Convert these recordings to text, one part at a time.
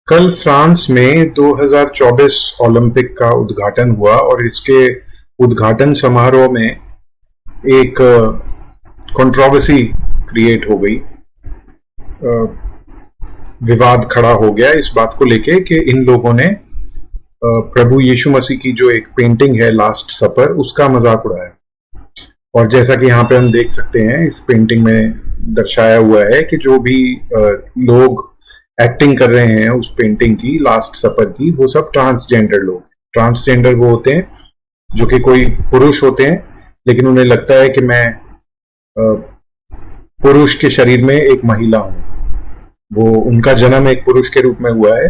कल फ्रांस में 2024 ओलंपिक का उद्घाटन हुआ और इसके उद्घाटन समारोह में एक कंट्रोवर्सी क्रिएट हो गई। विवाद खड़ा हो गया इस बात को लेके कि इन लोगों ने प्रभु यीशु मसीह की जो एक पेंटिंग है लास्ट सपर, उसका मजाक उड़ाया। और जैसा कि यहाँ पे हम देख सकते हैं, इस पेंटिंग में दर्शाया हुआ है कि जो भी लोग एक्टिंग कर रहे हैं उस पेंटिंग की लास्ट सपर की, वो सब ट्रांसजेंडर लोग। ट्रांसजेंडर वो होते हैं जो कि कोई पुरुष होते हैं, लेकिन उन्हें लगता है कि मैं पुरुष के शरीर में एक महिला हूं। वो उनका जन्म एक पुरुष के रूप में हुआ है,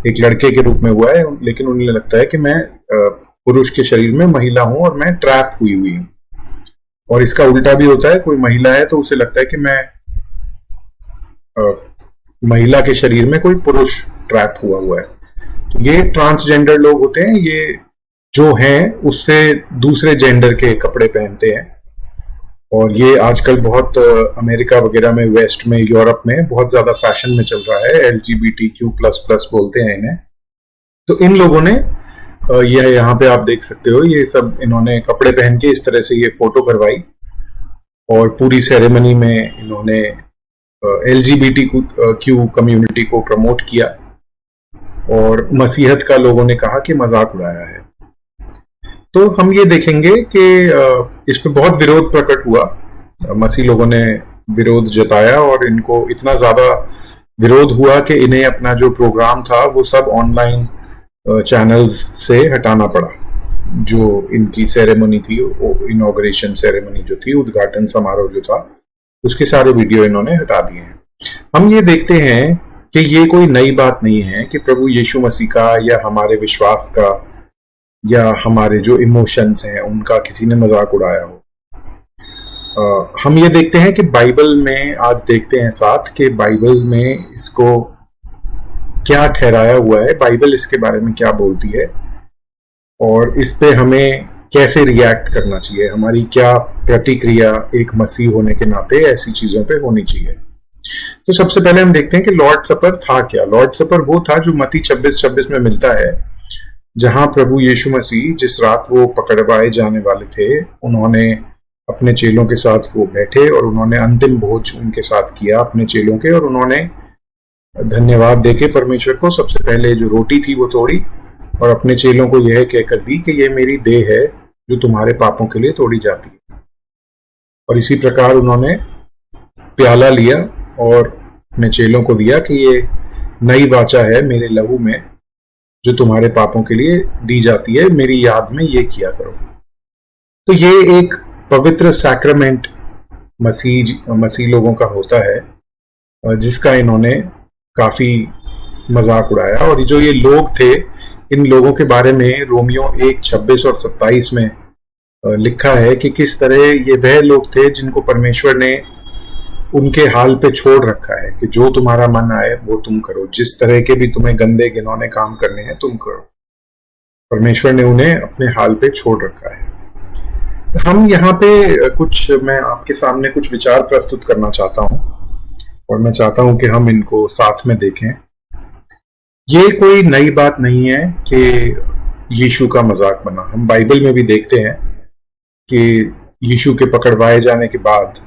एक लड़के के रूप में हुआ है, लेकिन उन्हें लगता है कि मैं पुरुष के शरीर में महिला हूं और मैं ट्रैप हुई हूं। और इसका उल्टा भी होता है, कोई महिला है तो उसे लगता है कि मैं महिला के शरीर में कोई पुरुष ट्रैप हुआ है। तो ये ट्रांसजेंडर लोग होते हैं। ये जो हैं उससे दूसरे जेंडर के कपड़े पहनते हैं, और ये आजकल बहुत अमेरिका वगैरह में, वेस्ट में, यूरोप में बहुत ज्यादा फैशन में चल रहा है। LGBTQ++ बोलते हैं इन्हें। तो इन लोगों ने यह यहाँ पे आप देख सकते हो, ये सब इन्होंने कपड़े पहन के इस तरह से ये फोटो करवाई और पूरी सेरेमनी में इन्होंने LGBTQ कम्युनिटी को प्रमोट किया और मसीहत का लोगों ने कहा कि मजाक उड़ाया है। तो हम ये देखेंगे कि इस पे बहुत विरोध प्रकट हुआ। मसीह लोगों ने विरोध जताया और इनको इतना ज्यादा विरोध हुआ कि इन्हें अपना जो प्रोग्राम था वो सब ऑनलाइन चैनल्स से हटाना पड़ा। जो इनकी सेरेमनी थी, इनॉग्रेशन सेरेमनी जो थी, उद्घाटन समारोह जो था, उसके सारे वीडियो इन्होंने हटा दिए हैं। हम ये देखते हैं कि ये कोई नई बात नहीं है कि प्रभु यीशु मसीह का या हमारे विश्वास का या हमारे जो इमोशंस हैं उनका किसी ने मजाक उड़ाया हो। हम ये देखते हैं कि बाइबल में, आज देखते हैं साथ कि बाइबल में इसको क्या ठहराया हुआ है, बाइबल इसके बारे में क्या बोलती है और इस पे हमें कैसे रिएक्ट करना चाहिए, हमारी क्या प्रतिक्रिया एक मसीह होने के नाते ऐसी चीजों पे होनी चाहिए। तो सबसे पहले हम देखते हैं कि लॉर्ड सपर था क्या। लॉर्ड सपर वो था जो मत्ती 26:26 में मिलता है, जहां प्रभु यीशु मसीह जिस रात वो पकड़वाए जाने वाले थे, उन्होंने अपने चेलों के साथ वो बैठे और उन्होंने अंतिम भोज उनके साथ किया अपने चेलों के, और उन्होंने धन्यवाद देके परमेश्वर को सबसे पहले जो रोटी थी वो तोड़ी और अपने चेलों को यह कहकर दी कि ये मेरी देह है जो तुम्हारे पापों के लिए तोड़ी जाती है। और इसी प्रकार उन्होंने प्याला लिया और अपने चेलों को दिया कि ये नई वाचा है मेरे लहू में जो तुम्हारे पापों के लिए दी जाती है, मेरी याद में ये किया करो। तो ये एक पवित्र सैक्रामेंट मसीह लोगों का होता है, जिसका इन्होंने काफी मजाक उड़ाया। और जो ये लोग थे, इन लोगों के बारे में रोमियो 1:26 और 27 में लिखा है कि किस तरह ये वह लोग थे जिनको परमेश्वर ने उनके हाल पे छोड़ रखा है कि जो तुम्हारा मन आए वो तुम करो, जिस तरह के भी तुम्हें गंदे घिनौने काम करने हैं तुम करो। परमेश्वर ने उन्हें अपने हाल पे छोड़ रखा है। हम यहाँ पे मैं आपके सामने कुछ विचार प्रस्तुत करना चाहता हूँ और मैं चाहता हूँ कि हम इनको साथ में देखें। ये कोई नई बात नहीं है कि यीशु का मजाक बना। हम बाइबल में भी देखते हैं कि यीशु के पकड़वाए जाने के बाद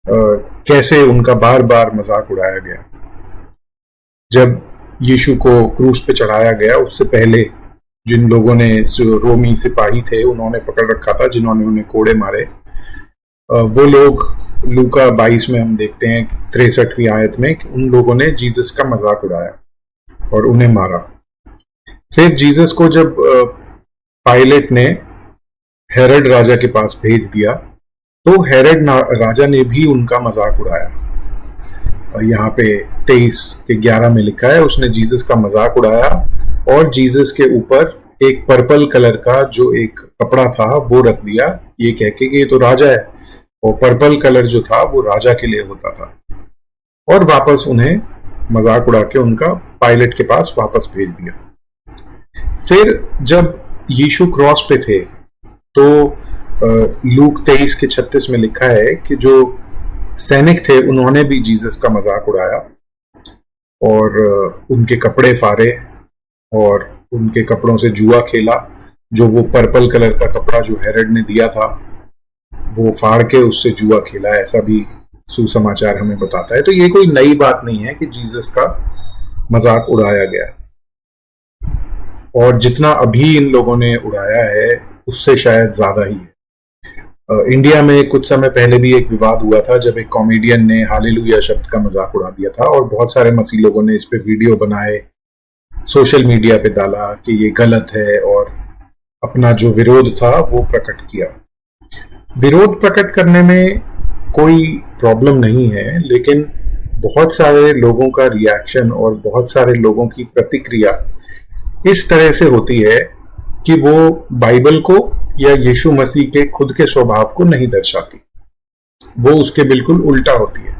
कैसे उनका बार बार मजाक उड़ाया गया। जब यीशु को क्रूस पे चढ़ाया गया, उससे पहले जिन लोगों ने, जो रोमी सिपाही थे, उन्होंने पकड़ रखा था, जिन्होंने उन्हें कोड़े मारे, वो लोग लूका 22 में हम देखते हैं 63वीं आयत में कि उन लोगों ने जीसस का मजाक उड़ाया और उन्हें मारा। फिर जीसस को जब पायलट ने हेरोड राजा के पास भेज दिया, तो हेरोड राजा ने भी उनका मजाक उड़ाया। यहाँ पे 23:11 में लिखा है, उसने जीसस का मजाक उड़ाया और जीसस के ऊपर एक पर्पल कलर का जो एक कपड़ा था वो रख दिया, ये कह के कि ये तो राजा है, और पर्पल कलर जो था वो राजा के लिए होता था। और वापस उन्हें मजाक उड़ा के उनका पायलट के पास वापस भेज दिया। फिर जब यीशु क्रॉस पे थे, तो लूक 23:36 में लिखा है कि जो सैनिक थे उन्होंने भी जीसस का मजाक उड़ाया और उनके कपड़े फाड़े और उनके कपड़ों से जुआ खेला। जो वो पर्पल कलर का कपड़ा जो हेरोड ने दिया था वो फाड़ के उससे जुआ खेला, ऐसा भी सुसमाचार हमें बताता है। तो ये कोई नई बात नहीं है कि जीसस का मजाक उड़ाया गया, और जितना अभी इन लोगों ने उड़ाया है उससे शायद ज्यादा ही है। इंडिया में कुछ समय पहले भी एक विवाद हुआ था जब एक कॉमेडियन ने हालेलुया शब्द का मजाक उड़ा दिया था, और बहुत सारे मसीह लोगों ने इस पे वीडियो बनाए, सोशल मीडिया पे डाला कि ये गलत है, और अपना जो विरोध था वो प्रकट किया। विरोध प्रकट करने में कोई प्रॉब्लम नहीं है, लेकिन बहुत सारे लोगों का रिएक्शन और बहुत सारे लोगों की प्रतिक्रिया इस तरह से होती है कि वो बाइबल को या यीशु मसीह के खुद के स्वभाव को नहीं दर्शाती, वो उसके बिल्कुल उल्टा होती है।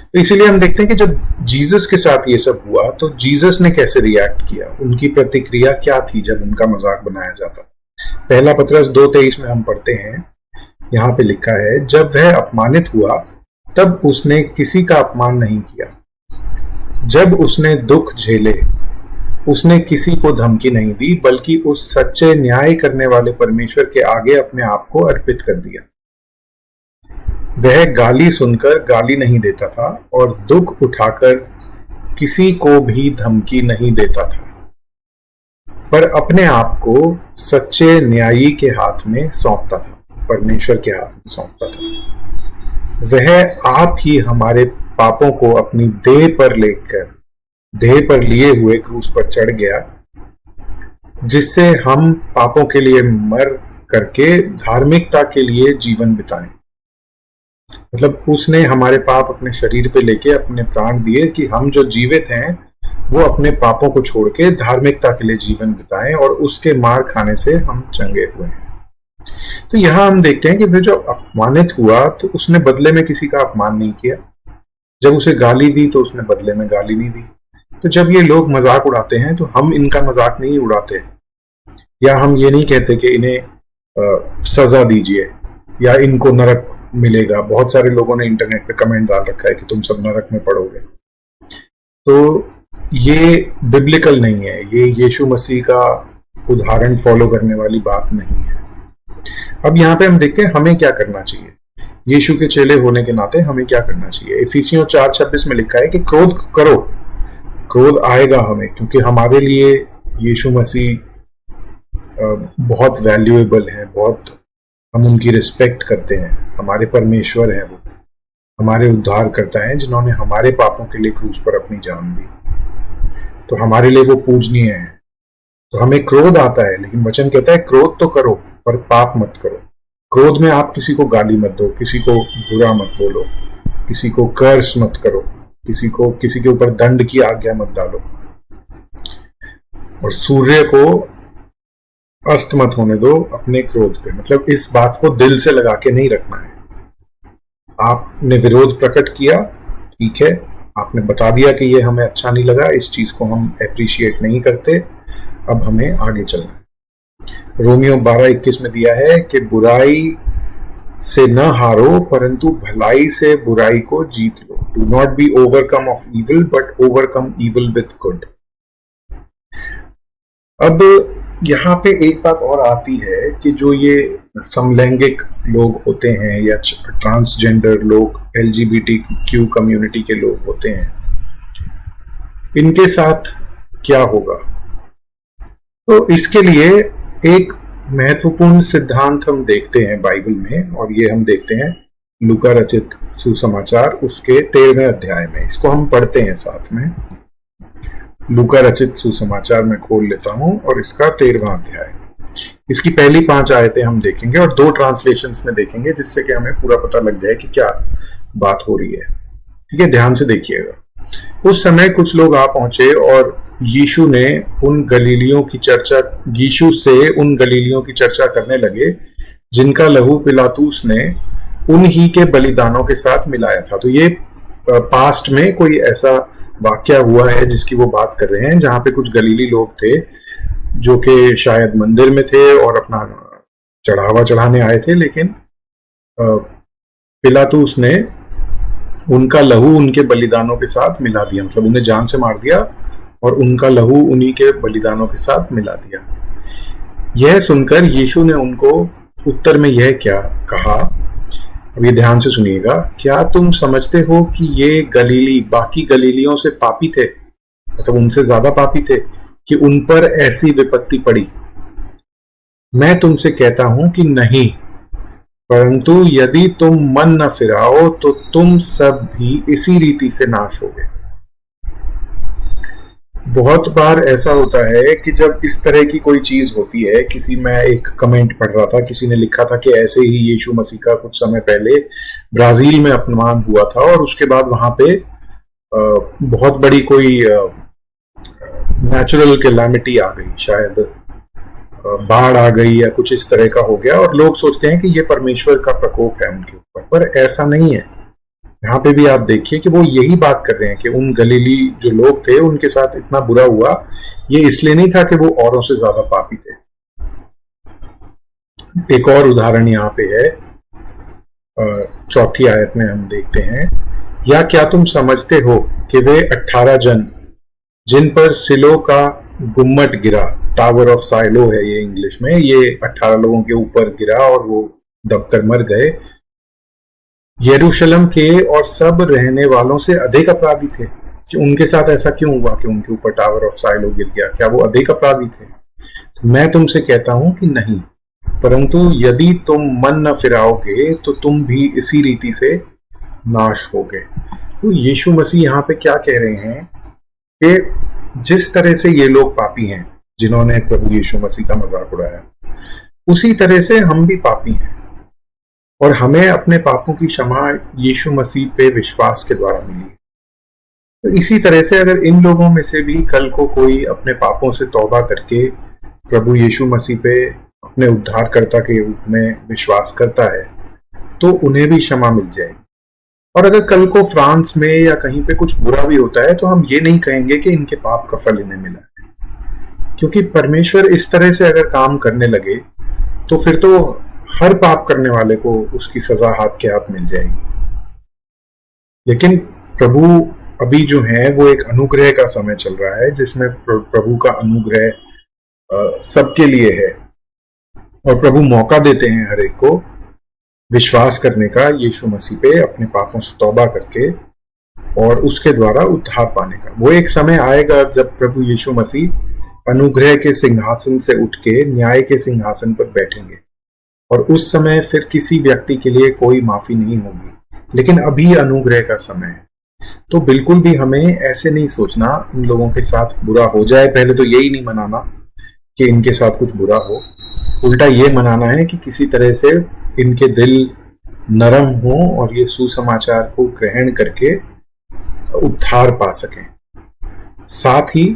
तो इसीलिए हम देखते हैं कि जब जीसस के साथ ये सब हुआ तो जीसस ने कैसे रिएक्ट किया, उनकी प्रतिक्रिया क्या थी जब उनका मजाक बनाया जाता। पहला पत्रस 2:23 में हम पढ़ते हैं, यहाँ पे लिखा है, जब वह अपमानित हुआ तब उसने किसी का अपमान नहीं किया, जब उसने दुख झेले उसने किसी को धमकी नहीं दी, बल्कि उस सच्चे न्याय करने वाले परमेश्वर के आगे अपने आप को अर्पित कर दिया। वह गाली सुनकर गाली नहीं देता था और दुख उठाकर किसी को भी धमकी नहीं देता था, पर अपने आप को सच्चे न्यायी के हाथ में सौंपता था, परमेश्वर के हाथ में सौंपता था। वह आप ही हमारे पापों को अपनी देह पर लिए हुए क्रूस पर चढ़ गया, जिससे हम पापों के लिए मर करके धार्मिकता के लिए जीवन बिताएं। मतलब उसने हमारे पाप अपने शरीर पे लेके अपने प्राण दिए कि हम जो जीवित हैं वो अपने पापों को छोड़ के धार्मिकता के लिए जीवन बिताएं, और उसके मार खाने से हम चंगे हुए हैं। तो यहां हम देखते हैं कि फिर जो अपमानित हुआ तो उसने बदले में किसी का अपमान नहीं किया, जब उसे गाली दी तो उसने बदले में गाली नहीं दी। तो जब ये लोग मजाक उड़ाते हैं तो हम इनका मजाक नहीं उड़ाते, या हम ये नहीं कहते कि इन्हें सजा दीजिए या इनको नरक मिलेगा। बहुत सारे लोगों ने इंटरनेट पे कमेंट डाल रखा है कि तुम सब नरक में पड़ोगे। तो ये बिब्लिकल नहीं है, ये यीशु मसीह का उदाहरण फॉलो करने वाली बात नहीं है। अब यहाँ पे हम देखते हैं हमें क्या करना चाहिए, यीशु के चेले होने के नाते हमें क्या करना चाहिए। इफिसियों 4:26 में लिखा है कि क्रोध करो, क्रोध आएगा हमें, क्योंकि हमारे लिए यीशु मसीह बहुत वैल्यूएबल है, बहुत हम उनकी रिस्पेक्ट करते हैं। हमारे परमेश्वर हैं, वो हमारे उद्धार करता है, जिन्होंने हमारे पापों के लिए क्रूस पर अपनी जान दी। तो हमारे लिए वो पूजनीय है। तो हमें क्रोध आता है, लेकिन वचन कहता है क्रोध तो करो पर पाप मत करो। क्रोध में आप किसी को गाली मत दो, किसी को बुरा मत बोलो, किसी को कर्स मत करो, किसी के ऊपर दंड की आज्ञा मत डालो, और सूर्य को अस्त मत होने दो अपने क्रोध पे। मतलब इस बात को दिल से लगा के नहीं रखना है। आपने विरोध प्रकट किया, ठीक है, आपने बता दिया कि ये हमें अच्छा नहीं लगा, इस चीज को हम अप्रिशिएट नहीं करते, अब हमें आगे चलना है। रोमियो 12:21 में दिया है कि बुराई से न हारो, परंतु भलाई से बुराई को जीत लो। Do not be overcome of evil, but overcome evil with good. अब यहाँ पे एक बात और आती है कि जो ये समलैंगिक लोग होते हैं या ट्रांसजेंडर लोग, LGBTQ कम्युनिटी के लोग होते हैं, इनके साथ क्या होगा। तो इसके लिए एक महत्वपूर्ण सिद्धांत हम देखते हैं बाइबल में, और ये हम देखते हैं लूका रचित सुसमाचार उसके 13वें अध्याय में। इसको हम पढ़ते हैं साथ में। लूका रचित सुसमाचार में खोल लेता हूं और इसका 13वां अध्याय, इसकी पहली 5 आयतें हम देखेंगे और 2 ट्रांसलेशंस में देखेंगे, जिससे कि हमें पूरा पता लग जाए कि क्या बात हो रही है। ठीक है, ध्यान से देखिएगा। उस समय कुछ लोग आ पहुंचे और यीशु से उन गलीलियों की चर्चा करने लगे जिनका लहू पिलातूस ने उन ही के बलिदानों के साथ मिलाया था। तो ये पास्ट में कोई ऐसा वाकया हुआ है जिसकी वो बात कर रहे हैं, जहां पे कुछ गलीली लोग थे जो कि शायद मंदिर में थे और अपना चढ़ावा चढ़ाने आए थे, लेकिन पिलातूस ने उनका लहू उनके बलिदानों के साथ मिला दिया, मतलब उन्हें जान से मार दिया और उनका लहू उन्हीं के बलिदानों के साथ मिला दिया। यह सुनकर यीशु ने उनको उत्तर में यह क्या कहा, अब ये ध्यान से सुनिएगा, क्या तुम समझते हो कि ये गलीली बाकी गलीलियों से पापी थे, मतलब उनसे ज्यादा पापी थे, कि उन पर ऐसी विपत्ति पड़ी? मैं तुमसे कहता हूं कि नहीं, परंतु यदि तुम मन न फिराओ तो तुम सब भी इसी रीति से नाश होगे। बहुत बार ऐसा होता है कि जब इस तरह की कोई चीज होती है, मैं एक कमेंट पढ़ रहा था, किसी ने लिखा था कि ऐसे ही यीशु मसीह का कुछ समय पहले ब्राजील में अपमान हुआ था और उसके बाद वहां पे बहुत बड़ी कोई नेचुरल कैलामिटी आ गई, शायद बाढ़ आ गई या कुछ इस तरह का हो गया, और लोग सोचते हैं कि ये परमेश्वर का प्रकोप है उनके ऊपर, पर ऐसा नहीं है। यहाँ पे भी आप देखिए कि वो यही बात कर रहे हैं कि उन गलीली जो लोग थे उनके साथ इतना बुरा हुआ, ये इसलिए नहीं था कि वो औरों से ज्यादा पापी थे। एक और उदाहरण यहाँ पे है, 4ठी आयत में हम देखते हैं, या क्या तुम समझते हो कि वे 18 जन जिन पर सिलो का गुम्मट गिरा, टावर ऑफ साइलो है ये इंग्लिश में, ये 18 लोगों के ऊपर गिरा और वो दबकर मर गए, यरूशलेम के और सब रहने वालों से अधिक अपराधी थे? कि उनके साथ ऐसा क्यों हुआ कि उनके ऊपर टावर ऑफ साइलो गिर गया? क्या वो अधिक अपराधी थे? तो मैं तुमसे कहता हूं कि नहीं, परंतु यदि तुम मन न फिराओगे तो तुम भी इसी रीति से नाश होगे। तो यीशु मसीह यहाँ पे क्या कह रहे हैं कि जिस तरह से ये लोग पापी हैं जिन्होंने प्रभु यीशु मसीह का मजाक उड़ाया, उसी तरह से हम भी पापी हैं और हमें अपने पापों की क्षमा यीशु मसीह पे विश्वास के द्वारा मिली। तो इसी तरह से अगर इन लोगों में से भी कल को कोई अपने पापों से तौबा करके प्रभु यीशु मसीह पे अपने उद्धारकर्ता के रूप में विश्वास करता है तो उन्हें भी क्षमा मिल जाएगी। और अगर कल को फ्रांस में या कहीं पे कुछ बुरा भी होता है तो हम ये नहीं कहेंगे कि इनके पाप का फल इन्हें मिला है, क्योंकि परमेश्वर इस तरह से अगर काम करने लगे तो फिर तो हर पाप करने वाले को उसकी सजा हाथ के हाथ मिल जाएगी। लेकिन प्रभु अभी जो है वो एक अनुग्रह का समय चल रहा है जिसमें प्रभु का अनुग्रह सबके लिए है और प्रभु मौका देते हैं हर एक को विश्वास करने का यीशु मसीह पे, अपने पापों से तौबा करके और उसके द्वारा उद्धार पाने का। वो एक समय आएगा जब प्रभु यीशु मसीह अनुग्रह के सिंहासन से उठ के न्याय के सिंहासन पर बैठेंगे और उस समय फिर किसी व्यक्ति के लिए कोई माफी नहीं होगी। लेकिन अभी अनुग्रह का समय है, तो बिल्कुल भी हमें ऐसे नहीं सोचना इन लोगों के साथ बुरा हो जाए, पहले तो यही नहीं मनाना कि इनके साथ कुछ बुरा हो, उल्टा ये मनाना है कि किसी तरह से इनके दिल नरम हो और ये सुसमाचार को ग्रहण करके उद्धार पा सकें। साथ ही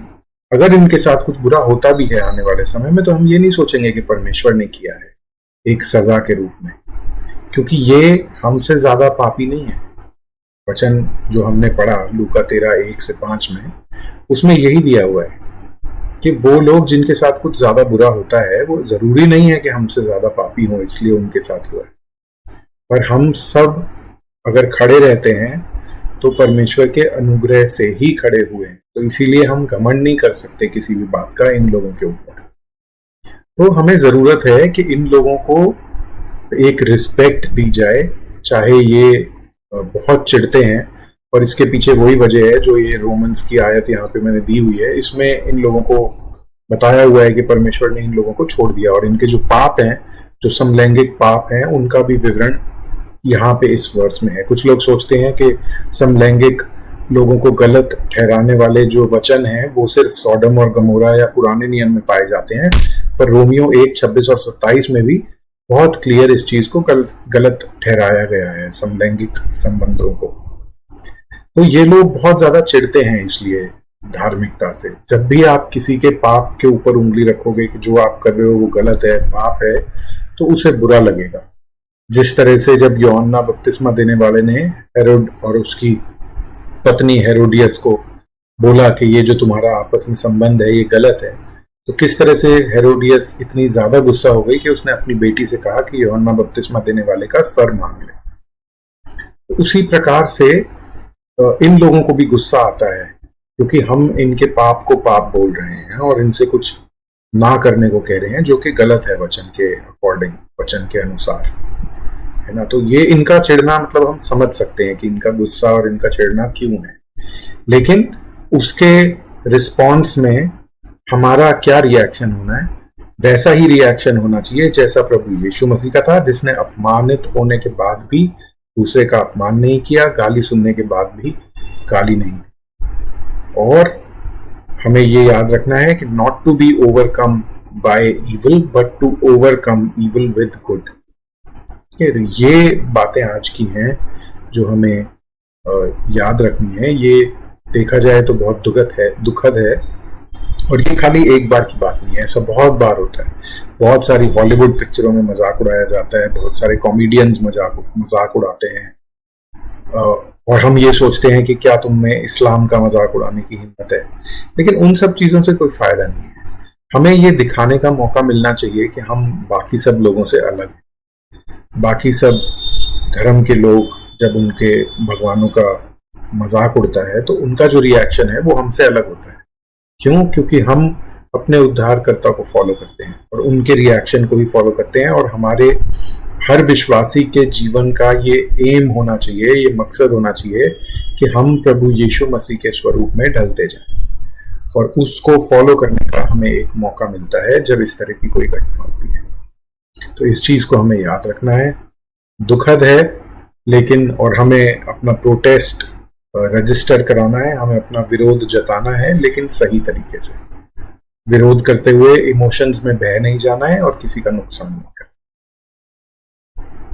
अगर इनके साथ कुछ बुरा होता भी है आने वाले समय में तो हम ये नहीं सोचेंगे कि परमेश्वर ने किया है एक सजा के रूप में, क्योंकि ये हमसे ज्यादा पापी नहीं है। वचन जो हमने पढ़ा लूका 13:1-5 में, उसमें यही दिया हुआ है कि वो लोग जिनके साथ कुछ ज्यादा बुरा होता है वो जरूरी नहीं है कि हमसे ज्यादा पापी हो इसलिए उनके साथ हुआ है, पर हम सब अगर खड़े रहते हैं तो परमेश्वर के अनुग्रह से ही खड़े हुए हैं। तो इसीलिए हम घमंड नहीं कर सकते किसी भी बात का इन लोगों के ऊपर। तो हमें जरूरत है कि इन लोगों को एक रिस्पेक्ट दी जाए, चाहे ये बहुत चिढ़ते हैं, और इसके पीछे वही वजह है जो ये रोमन्स की आयत यहाँ पे मैंने दी हुई है। इसमें इन लोगों को बताया हुआ है कि परमेश्वर ने इन लोगों को छोड़ दिया और इनके जो पाप हैं, जो समलैंगिक पाप हैं, उनका भी विवरण यहाँ पे इस वर्ष में है। कुछ लोग सोचते हैं कि समलैंगिक लोगों को गलत ठहराने वाले जो वचन हैं वो सिर्फ सॉडम और गमोरा या पुराने नियम में पाए जाते हैं, पर रोमियो 1:26 और 27 में भी बहुत क्लियर इस चीज को गलत ठहराया गया है, समलैंगिक संबंधों को। तो ये लोग बहुत ज्यादा चिढ़ते हैं इसलिए धार्मिकता से। जब भी आप किसी के पाप के ऊपर उंगली रखोगे कि जो आप कर रहे हो वो गलत है, पाप है, तो उसे बुरा लगेगा। जिस तरह से जब यूहन्ना बपतिस्मा देने वाले ने हेरोड और उसकी पत्नी हेरोडियस को बोला कि ये जो तुम्हारा आपस में संबंध है ये गलत है, तो किस तरह से हेरोडियस इतनी ज्यादा गुस्सा हो गई कि उसने अपनी बेटी से कहा कि यूहन्ना बपतिस्मा देने वाले का सर मांग ले। उसी प्रकार से इन लोगों को भी गुस्सा आता है, क्योंकि हम इनके पाप को पाप बोल रहे हैं और इनसे कुछ ना करने को कह रहे हैं, जो कि गलत है वचन के अकॉर्डिंग, वचन के अनुसार, है ना। तो ये इनका चिढ़ना, मतलब हम समझ सकते हैं कि इनका गुस्सा और इनका चिढ़ना क्यों है, लेकिन उसके रिस्पॉन्स में हमारा क्या रिएक्शन होना है, वैसा ही रिएक्शन होना चाहिए जैसा प्रभु यीशु मसीह का था, जिसने अपमानित होने के बाद भी दूसरे का अपमान नहीं किया, गाली सुनने के बाद भी गाली नहीं दी। और हमें ये याद रखना है कि not to be overcome by evil but to overcome evil with good. ये बातें आज की हैं जो हमें याद रखनी है। ये देखा जाए तो बहुत दुखद है, और ये खाली एक बार की बात नहीं है, ऐसा बहुत बार होता है। बहुत सारी हॉलीवुड पिक्चरों में मजाक उड़ाया जाता है, बहुत सारे कॉमेडियंस मजाक उड़ाते हैं, और हम ये सोचते हैं कि क्या तुम में इस्लाम का मजाक उड़ाने की हिम्मत है। लेकिन उन सब चीजों से कोई फायदा नहीं है। हमें ये दिखाने का मौका मिलना चाहिए कि हम बाकी सब लोगों से अलग हैं। बाकी सब धर्म के लोग जब उनके भगवानों का मजाक उड़ता है तो उनका जो रिएक्शन है वो हमसे अलग होता है। क्यों? क्योंकि हम अपने उद्धारकर्ता को फॉलो करते हैं और उनके रिएक्शन को भी फॉलो करते हैं, और हमारे हर विश्वासी के जीवन का ये एम होना चाहिए, ये मकसद होना चाहिए कि हम प्रभु यीशु मसीह के स्वरूप में ढलते जाएं, और उसको फॉलो करने का हमें एक मौका मिलता है जब इस तरह की कोई घटना होती है। तो इस चीज को हमें याद रखना है। दुखद है, लेकिन और हमें अपना प्रोटेस्ट रजिस्टर कराना है, हमें अपना विरोध जताना है, लेकिन सही तरीके से विरोध करते हुए इमोशंस में बह नहीं जाना है और किसी का नुकसान नहीं करना।